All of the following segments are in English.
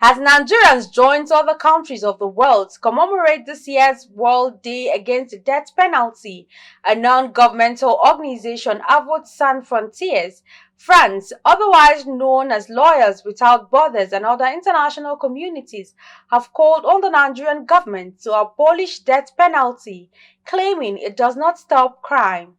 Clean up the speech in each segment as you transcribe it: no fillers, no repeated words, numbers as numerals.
As Nigerians joined other countries of the world to commemorate this year's World Day Against the Death Penalty, a non-governmental organization, Avot Sans Frontières France, otherwise known as Lawyers Without Borders, and other international communities have called on the Nigerian government to abolish death penalty, claiming it does not stop crime.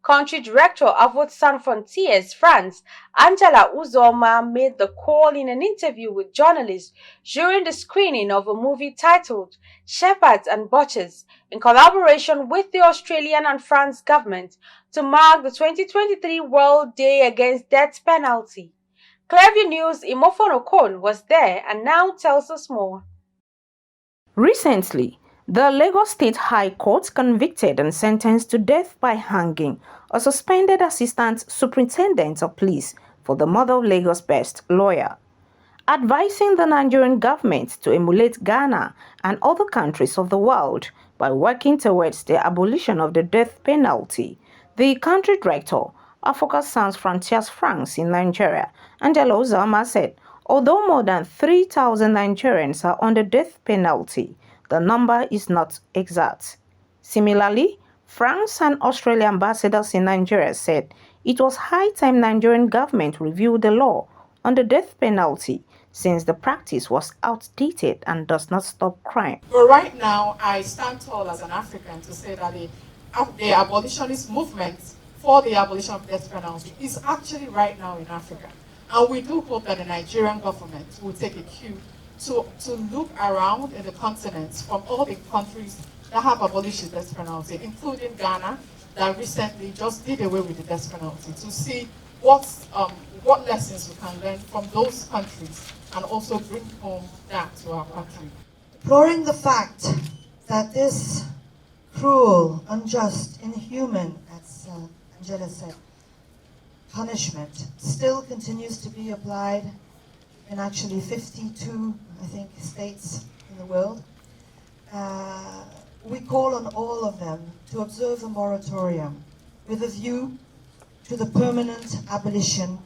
Country Director of Avot Sans Frontières France, Angela Uzoma, made the call in an interview with journalists during the screening of a movie titled Shepherds and Butchers, in collaboration with the Australian and France government to mark the 2023 World Day Against Death Penalty. Clearview News' Imofon Okon was there and now tells us more. Recently, the Lagos State High Court convicted and sentenced to death by hanging a suspended assistant superintendent of police for the Mother of Lagos Best lawyer, advising the Nigerian government to emulate Ghana and other countries of the world by working towards the abolition of the death penalty. The country director of AFS Sans Frontières France in Nigeria, Angela Uzama, said although more than 3,000 Nigerians are on the death penalty, the number is not exact. Similarly, France and Australia ambassadors in Nigeria said it was high time Nigerian government reviewed the law on the death penalty since the practice was outdated and does not stop crime. But right now, I stand tall as an African to say that the abolitionist movement for the abolition of death penalty is actually right now in Africa. And we do hope that the Nigerian government will take a cue to look around in the continent from all the countries that have abolished the death penalty, including Ghana, that recently just did away with the death penalty, to see what lessons we can learn from those countries and also bring home that to our country. Deploring the fact that this cruel, unjust, inhuman, as Angela said, punishment still continues to be applied in actually 52, I think, states in the world. We call on all of them to observe a moratorium with a view to the permanent abolition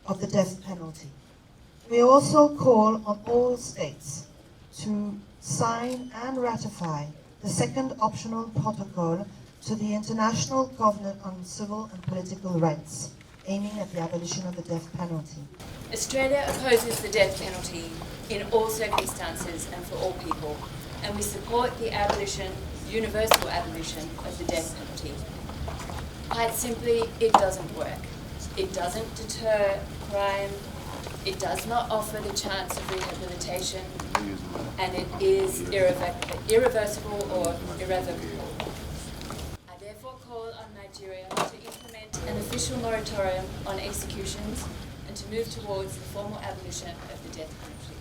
of the death penalty. We also call on all states to sign and ratify the second optional protocol to the International Covenant on Civil and Political Rights, aiming at the abolition of the death penalty. Australia opposes the death penalty in all circumstances and for all people, and we support the universal abolition of the death penalty. Quite simply, it doesn't work. It doesn't deter crime, it does not offer the chance of rehabilitation, and it is irreversible or irrevocable. I therefore call on Nigeria to implement an official moratorium on executions and to move towards the formal abolition of the death penalty.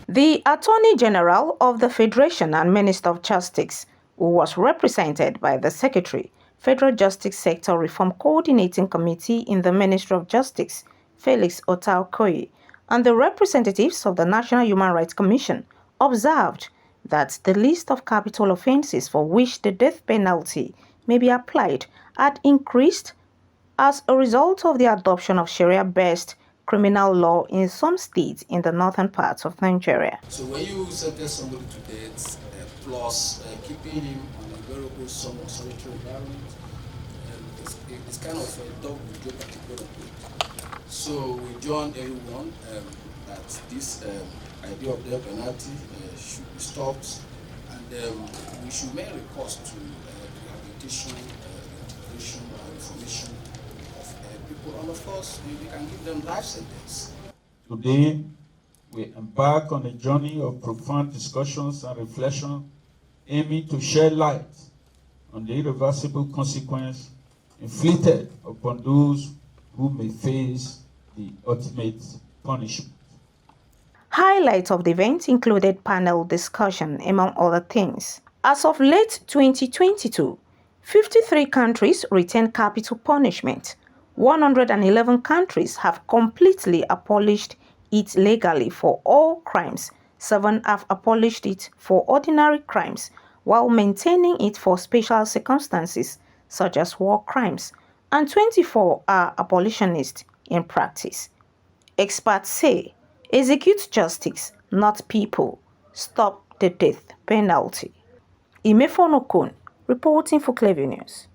The Attorney General of the Federation and Minister of Justice, who was represented by the Secretary, Federal Justice Sector Reform Coordinating Committee in the Ministry of Justice, Felix Otaokoye, and the representatives of the National Human Rights Commission observed that the list of capital offenses for which the death penalty may be applied had increased as a result of the adoption of Sharia-based criminal law in some states in the northern parts of Nigeria. So when you sentence somebody to death, plus keeping him on a very good solitary environment, it's kind of a dog with joke at the bottom of it. So we join everyone that this idea of death penalty should be stopped, and we should make recourse to rehabilitation, reintegration, and reformation of people. And of course, we can give them life sentence. Today, we embark on a journey of profound discussions and reflection aiming to shed light on the irreversible consequence inflicted upon those who may face the ultimate punishment. Highlights of the event included panel discussion, among other things. As of late 2022, 53 countries retain capital punishment. 111 countries have completely abolished it legally for all crimes. 7 have abolished it for ordinary crimes, while maintaining it for special circumstances such as war crimes, and 24 are abolitionists in practice. Experts say execute justice not people. Stop the death penalty. Imefonokun, reporting for Clever News.